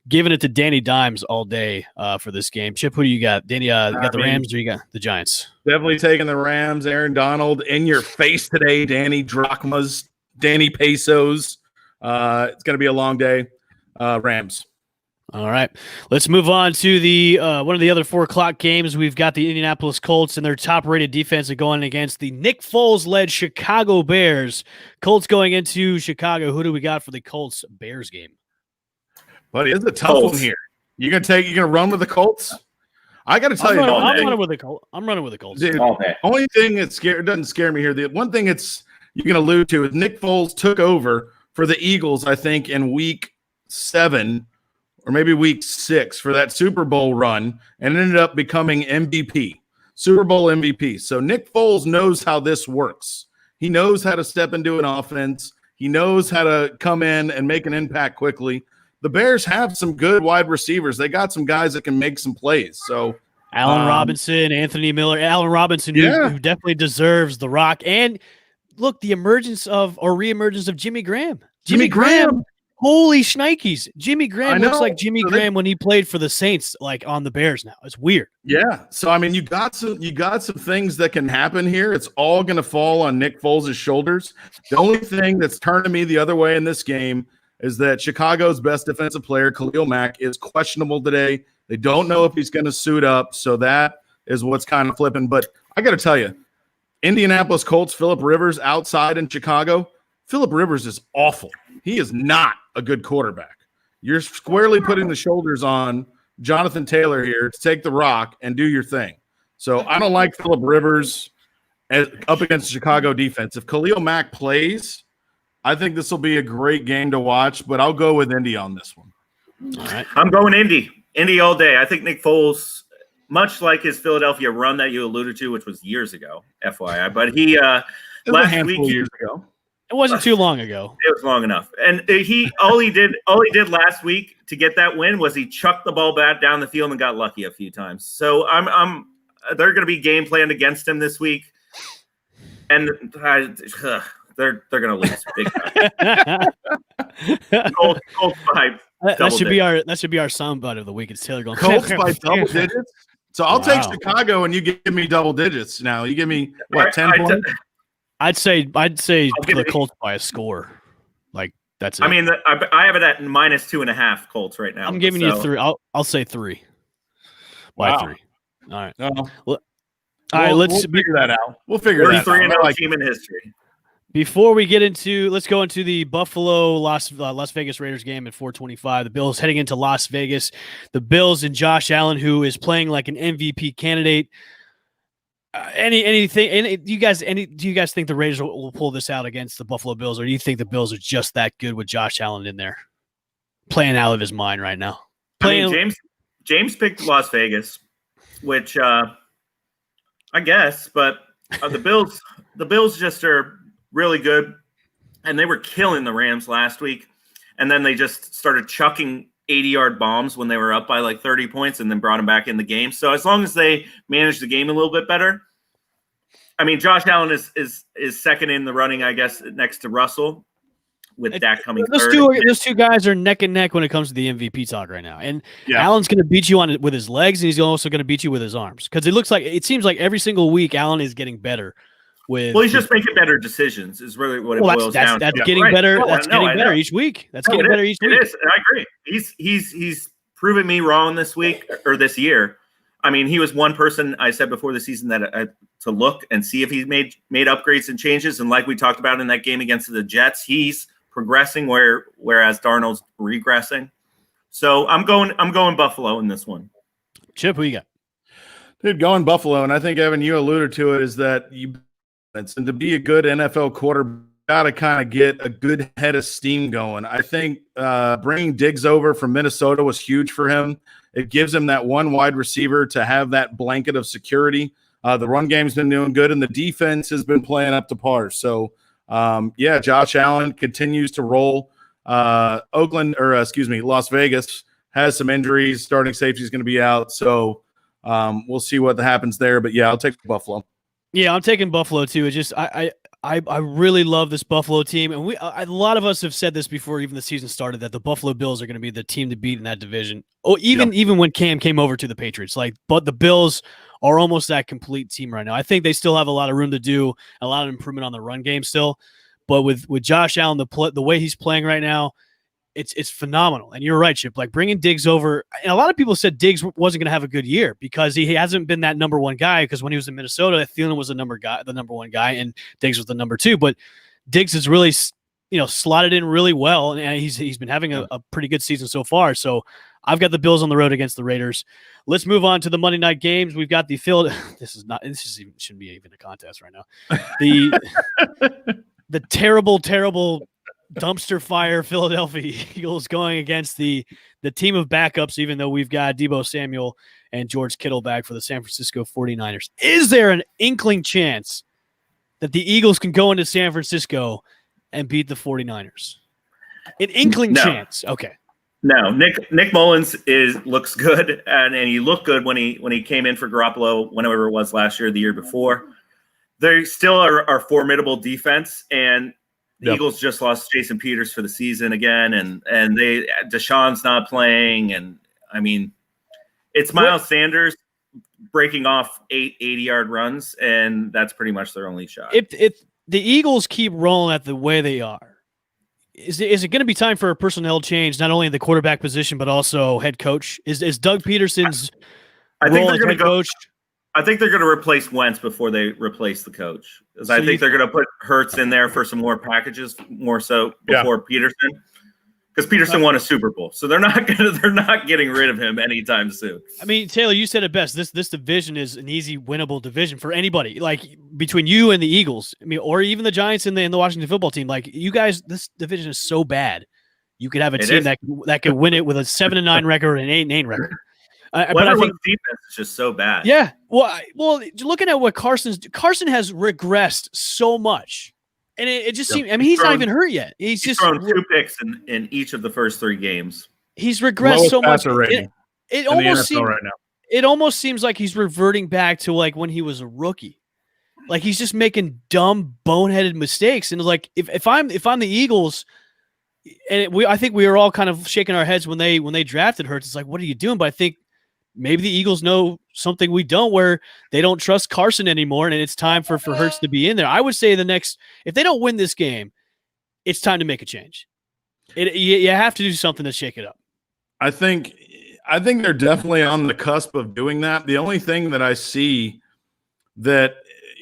giving it to Danny Dimes all day for this game. Chip, who do you got? Danny, you got the Rams or you got the Giants? Definitely taking the Rams. Aaron Donald in your face today. Danny Drachmas, Danny Pesos. It's going to be a long day. Rams. All right, let's move on to the one of the other 4:00 games. We've got the Indianapolis Colts and their top-rated defense going against the Nick Foles-led Chicago Bears. Colts going into Chicago. Who do we got for the Colts-Bears game? Buddy, it's a tough one here. You're gonna run with the Colts? I got to tell I'm running with the Colts. I'm running with the Colts. Dude, only thing that doesn't scare me here. The one thing you can allude to is Nick Foles took over for the Eagles, I think, in week 7. Or maybe week 6 for that Super Bowl run and ended up becoming MVP, Super Bowl MVP. So Nick Foles knows how this works. He knows how to step into an offense. He knows how to come in and make an impact quickly. The Bears have some good wide receivers. They got some guys that can make some plays. So Allen Robinson, Anthony Miller, Allen Robinson, who definitely deserves the rock. And look, the reemergence of Jimmy Graham. Jimmy Graham. Holy shnikes. Jimmy Graham looks like Jimmy Graham when he played for the Saints, on the Bears now. It's weird. Yeah. So, I mean, you got some things that can happen here. It's all going to fall on Nick Foles' shoulders. The only thing that's turning me the other way in this game is that Chicago's best defensive player, Khalil Mack, is questionable today. They don't know if he's going to suit up. So that is what's kind of flipping. But I got to tell you, Indianapolis Colts, Phillip Rivers outside in Chicago, Phillip Rivers is awful. He is not a good quarterback. You're squarely putting the shoulders on Jonathan Taylor here to take the rock and do your thing. So I don't like Phillip Rivers up against the Chicago defense. If Khalil Mack plays, I think this will be a great game to watch, but I'll go with Indy on this one. All right. I'm going Indy. Indy all day. I think Nick Foles, much like his Philadelphia run that you alluded to, which was years ago, FYI, but he last week years ago. It wasn't too long ago. It was long enough. And all he did last week to get that win was he chucked the ball back down the field and got lucky a few times. So they're going to be game planned against him this week, and they're going to lose big time. Colts by that should be our soundbite of the week. It's Taylor going Colts by double digits. So I'll take Chicago, and you give me double digits. Now you give me 10 points. I'd say the Colts by a score. That's it. I mean, I have it at -2.5 Colts right now. I'm giving you 3. I'll say 3. By 3. All right. All right. Let's figure that out. We'll figure that out. 3-0 team in history. Before we get let's go into the Buffalo Las Vegas Raiders game at 4:25. The Bills heading into Las Vegas. The Bills and Josh Allen, who is playing like an MVP candidate. Do you guys think the Raiders will pull this out against the Buffalo Bills, or do you think the Bills are just that good with Josh Allen in there, playing out of his mind right now? James picked Las Vegas, which I guess, but the Bills just are really good, and they were killing the Rams last week, and then they just started chucking 80-yard bombs when they were up by 30 points and then brought them back in the game. So as long as they manage the game a little bit better, I mean, Josh Allen is second in the running, I guess, next to Russell, with Dak coming third. Those two guys are neck and neck when it comes to the MVP talk right now. And Yeah. Allen's going to beat you with his legs, and he's also going to beat you with his arms. Because it seems like every single week Allen is getting better. He's just making better decisions. Is really what it boils down to. That's getting better. That's getting better each week. That's getting better each week. It is. And I agree. He's proven me wrong this week or this year. I mean, he was one person I said before the season that to look and see if he's made upgrades and changes. And like we talked about in that game against the Jets, he's progressing whereas Darnold's regressing. So I'm going Buffalo in this one. Chip, who you got? Dude, going Buffalo, and I think Evan, you alluded to it, is that and to be a good NFL quarterback, got to kind of get a good head of steam going. I think bringing Diggs over from Minnesota was huge for him. It gives him that one wide receiver to have that blanket of security. The run game's been doing good, and the defense has been playing up to par. So, Josh Allen continues to roll. Las Vegas has some injuries. Starting safety is going to be out. So we'll see what happens there. But, I'll take Buffalo. Yeah, I'm taking Buffalo too. It's just I really love this Buffalo team, and a lot of us have said this before even the season started, that the Buffalo Bills are going to be the team to beat in that division. Oh, even when Cam came over to the Patriots, but the Bills are almost that complete team right now. I think they still have a lot of room to do, a lot of improvement on the run game still, but with Josh Allen, the way he's playing right now, it's phenomenal. And you're right, Chip. Like bringing Diggs over, and a lot of people said Diggs wasn't going to have a good year because he hasn't been that number one guy. Because when he was in Minnesota, Thielen was the number one guy, and Diggs was the number two. But Diggs has really, slotted in really well, and he's been having a pretty good season so far. So I've got the Bills on the road against the Raiders. Let's move on to the Monday night games. We've got the shouldn't be even a contest right now. The terrible dumpster fire Philadelphia Eagles going against the team of backups, even though we've got Deebo Samuel and George Kittle back for the San Francisco 49ers. Is there an inkling chance that the Eagles can go into San Francisco and beat the 49ers? An inkling chance. Okay. No, Nick Mullins looks good, and he looked good when he came in for Garoppolo, whenever it was last year, the year before. They still are formidable defense, and the Eagles just lost Jason Peters for the season again, and Deshaun's not playing, and I mean, it's Miles Sanders breaking off 8 80-yard runs, and that's pretty much their only shot. If the Eagles keep rolling at the way they are, is it going to be time for a personnel change, not only in the quarterback position but also head coach? Is Doug Peterson's role as head coach? I think they're going to replace Wentz before they replace the coach. Because I think they're going to put Hurts in there for some more packages, more so before Peterson. Because Peterson won a Super Bowl, so they're not getting rid of him anytime soon. I mean, Taylor, you said it best. This division is an easy winnable division for anybody. Like between you and the Eagles, I mean, or even the Giants and the Washington football team. Like you guys, this division is so bad. You could have a team that could win it with a 7-9 record and an 8-8 record. But I think defense is just so bad. Yeah. Well, looking at what Carson has regressed so much. And it just seems, I mean, he's not even hurt yet. He's just thrown 2 picks in each of the first 3 games. He's regressed so much. It almost seems like he's reverting back to like when he was a rookie. Like he's just making dumb, boneheaded mistakes. And like if I'm the Eagles, and I think we were all kind of shaking our heads when they drafted Hurts. It's like, what are you doing? But I think maybe the Eagles know something we don't, where they don't trust Carson anymore, and it's time for Hurts to be in there. I would say if they don't win this game, it's time to make a change. You have to do something to shake it up. I think they're definitely on the cusp of doing that. The only thing that I see that,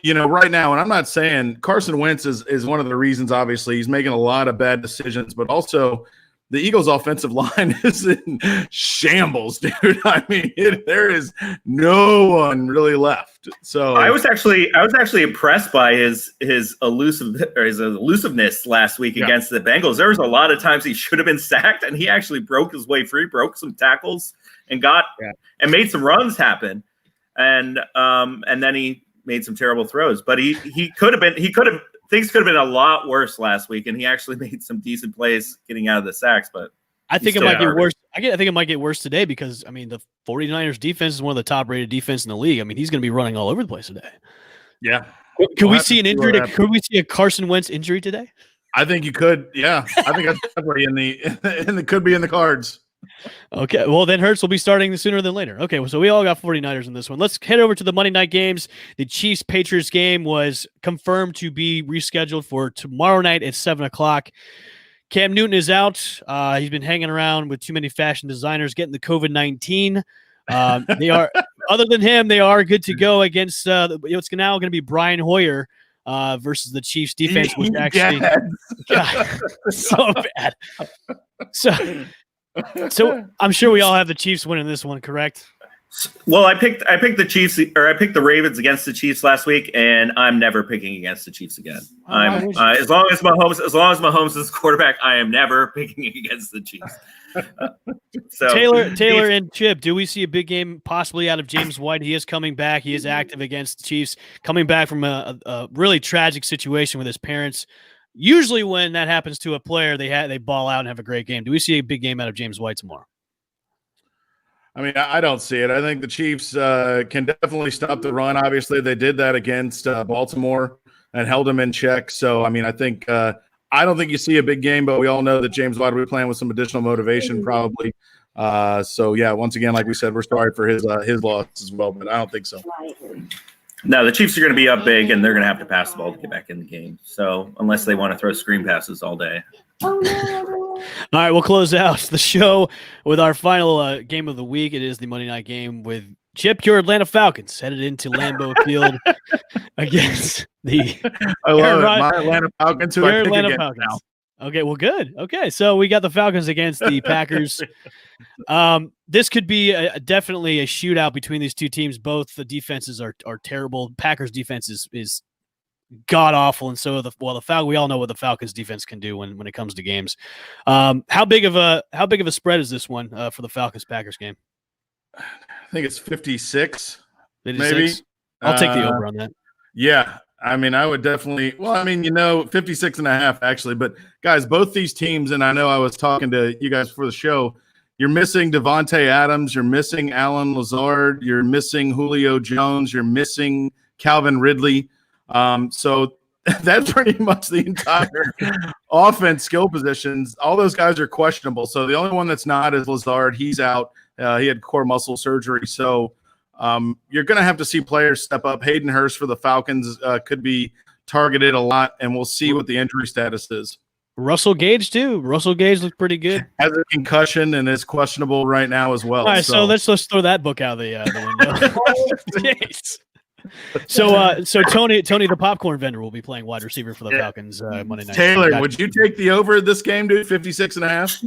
right now, and I'm not saying Carson Wentz is one of the reasons, obviously, he's making a lot of bad decisions, but also the Eagles' offensive line is in shambles, dude. I mean, there is no one really left. So I was actually impressed by his elusiveness last week against the Bengals. There was a lot of times he should have been sacked, and he actually broke his way free, broke some tackles, and and made some runs happen. And then he made some terrible throws. But he could have things could have been a lot worse last week, and he actually made some decent plays getting out of the sacks. But I think it might get worse. I think it might get worse today because, I mean, the 49ers defense is one of the top-rated defense in the league. I mean, he's going to be running all over the place today. Yeah. Could we see an injury? Could we see a Carson Wentz injury today? I think you could. Yeah, I think that's definitely could be in the cards. Okay, well then Hurts will be starting sooner than later. Okay, well, so we all got 49ers in this one. Let's head over to the Monday night games. The Chiefs-Patriots game was confirmed to be rescheduled for tomorrow night at 7 o'clock. Cam Newton is out. He's been hanging around with too many fashion designers, getting the COVID-19. They are, other than him, they are good to go against. It's now going to be Brian Hoyer versus the Chiefs defense, which actually, God, so bad. So I'm sure we all have the Chiefs winning this one, correct? Well, I picked the Chiefs, or I picked the Ravens against the Chiefs last week, and I'm never picking against the Chiefs again. As long as Mahomes is quarterback, I am never picking against the Chiefs. So Taylor and Chip, do we see a big game possibly out of James White? He is coming back. He is active against the Chiefs, coming back from a really tragic situation with his parents. Usually when that happens to a player, they ball out and have a great game. Do we see a big game out of James White tomorrow? I mean, I don't see it. I think the Chiefs can definitely stop the run. Obviously, they did that against Baltimore and held them in check. So, I mean, I think I don't think you see a big game, but we all know that James White will be playing with some additional motivation probably. So, yeah, once again, like we said, we're sorry for his loss as well, but I don't think so. No, the Chiefs are going to be up big, and they're going to have to pass the ball to get back in the game. So, unless they want to throw screen passes all day. All right, we'll close out the show with our final game of the week. It is the Monday night game with Chip, your Atlanta Falcons, headed into Lambeau Field against the I love it. My Atlanta Falcons, who I pick Atlanta against Falcons. now. Okay, well, good. Okay, so we got the Falcons against the Packers. This could be definitely a shootout between these two teams. Both the defenses are terrible. Packers defense is god awful, and so we all know what the Falcons defense can do when it comes to games. How big of a spread is this one for the Falcons Packers game? I think it's 56. 56? Maybe. I'll take the over on that. Yeah. I mean, I would definitely, 56 and a half actually, but guys, both these teams, and I know I was talking to you guys for the show, you're missing Devontae Adams, you're missing Alan Lazard, you're missing Julio Jones, you're missing Calvin Ridley. So that's pretty much the entire offense skill positions. All those guys are questionable. So the only one that's not is Lazard. He's out. He had core muscle surgery. So you're going to have to see players step up. Hayden Hurst for the Falcons could be targeted a lot, and we'll see what the injury status is. Russell Gage too. Russell Gage looked pretty good. Has a concussion and is questionable right now as well. All right, so let's throw that book out the window. So Tony the popcorn vendor will be playing wide receiver for the Falcons Monday night. Taylor, would you take the over this game, dude? 56 and a half?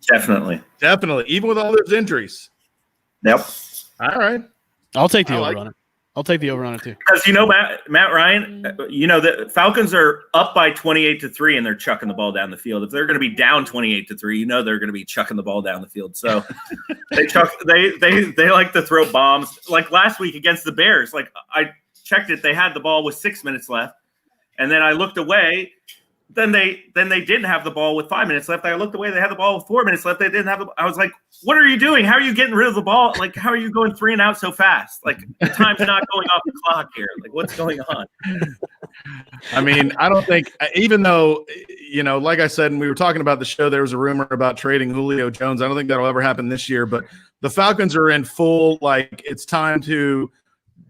Definitely, even with all those injuries. Yep. All right. I'll take the over on it. I'll take the over on it too. Because Matt Ryan, the Falcons are up by 28-3 and they're chucking the ball down the field. If they're going to be down 28-3, they're going to be chucking the ball down the field. So they like to throw bombs. Like last week against the Bears, like I checked it, they had the ball with 6 minutes left, and then I looked away. Then they didn't have the ball with 5 minutes left. I looked away. They had the ball with 4 minutes left. They didn't have the. I was like, "What are you doing? How are you getting rid of the ball? Like, how are you going 3 and out so fast? Like, the time's not going off the clock here. Like, what's going on?" I mean, I don't think, even though like I said, and we were talking about the show, there was a rumor about trading Julio Jones. I don't think that'll ever happen this year. But the Falcons are in full it's time to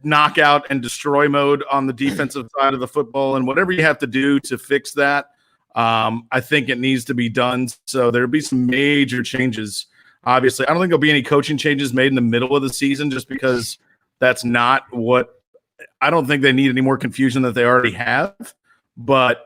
knock out and destroy mode on the defensive side of the football, and whatever you have to do to fix that, I think it needs to be done. So there'll be some major changes. Obviously, I don't think there'll be any coaching changes made in the middle of the season, just because that's not what I don't think they need any more confusion that they already have. But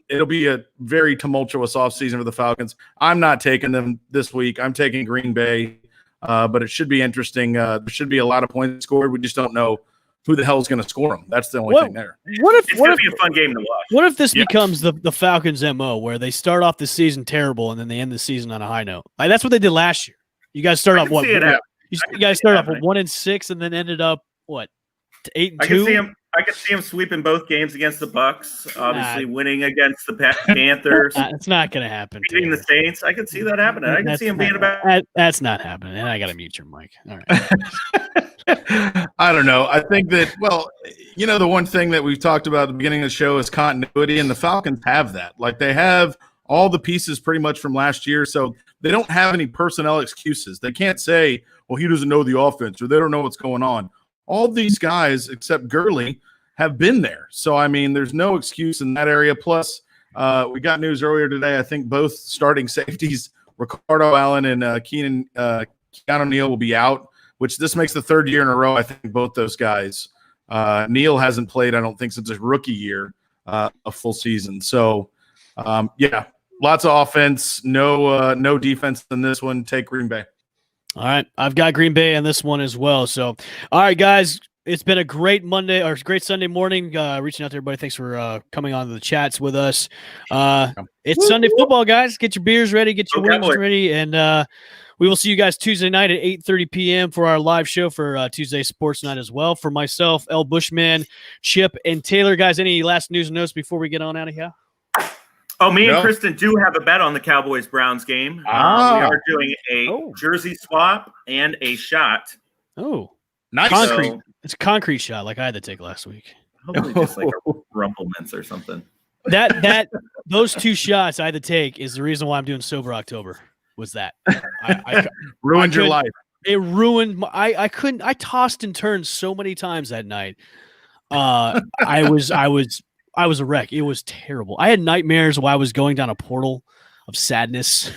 it'll be a very tumultuous offseason for the Falcons. I'm not taking them this week. I'm taking Green Bay, but it should be interesting. There should be a lot of points scored. We just don't know who the hell is going to score them. That's the only thing there. It's going to be a fun game to watch. What if this becomes the Falcons' MO, where they start off the season terrible and then they end the season on a high note? Like that's what they did last year. You guys started off what? You guys started off with 1-6 and then ended up what? 8-2. I could see him sweeping both games against the Bucks. Obviously, winning against the Panthers. It's not going to happen. Beating the Saints, I could see that happening. I can see him being about. That's not happening. And I got to mute your mic. All right. I don't know. I think that, well, the one thing that we've talked about at the beginning of the show is continuity, and the Falcons have that. Like, they have all the pieces pretty much from last year, so they don't have any personnel excuses. They can't say, well, he doesn't know the offense, or they don't know what's going on. All these guys, except Gurley, have been there. So, I mean, there's no excuse in that area. Plus, we got news earlier today. I think both starting safeties, Ricardo Allen and Keanu Neal, will be out, which this makes the third year in a row. I think both those guys. Neal hasn't played, I don't think, since his rookie year, a full season. So, yeah, lots of offense, no defense in this one. Take Green Bay. All right, I've got Green Bay on this one as well. So, all right, guys. It's been a great Monday or great Sunday morning. Reaching out to everybody. Thanks for coming on to the chats with us. It's Sunday football, guys. Get your beers ready. Get your wings ready. And we will see you guys Tuesday night at 8:30 p.m. for our live show for Tuesday Sports Night as well. For myself, El Bushman, Chip, and Taylor. Guys, any last news and notes before we get on out of here? Oh, me and Kristen do have a bet on the Cowboys-Browns game. We are doing a jersey swap and a shot. Oh, nice. Concrete. It's a concrete shot like I had to take last week. Hopefully just like a Rumplements or something. Those two shots I had to take is the reason why I'm doing Sober October. Was that I ruined your life? It ruined I couldn't. I tossed and turned so many times that night. I was a wreck. It was terrible. I had nightmares while I was going down a portal of sadness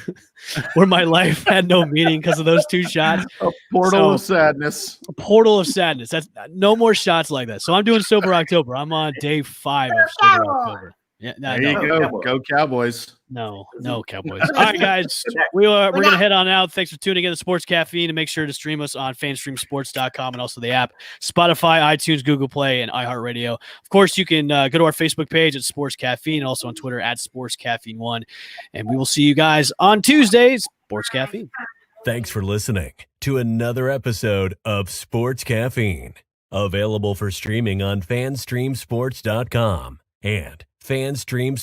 where my life had no meaning because of those two shots. A portal of sadness. A portal of sadness. That's no more shots like that. So I'm doing Sober October. I'm on day 5 of Sober October. Yeah, there you go. Go Cowboys. No Cowboys. All right, guys. We're going to head on out. Thanks for tuning in to Sports Caffeine, and make sure to stream us on fanstreamsports.com and also the app, Spotify, iTunes, Google Play, and iHeartRadio. Of course, you can go to our Facebook page at Sports Caffeine and also on Twitter at Sports Caffeine1. And we will see you guys on Tuesdays, Sports Caffeine. Thanks for listening to another episode of Sports Caffeine, available for streaming on fanstreamsports.com and FanStream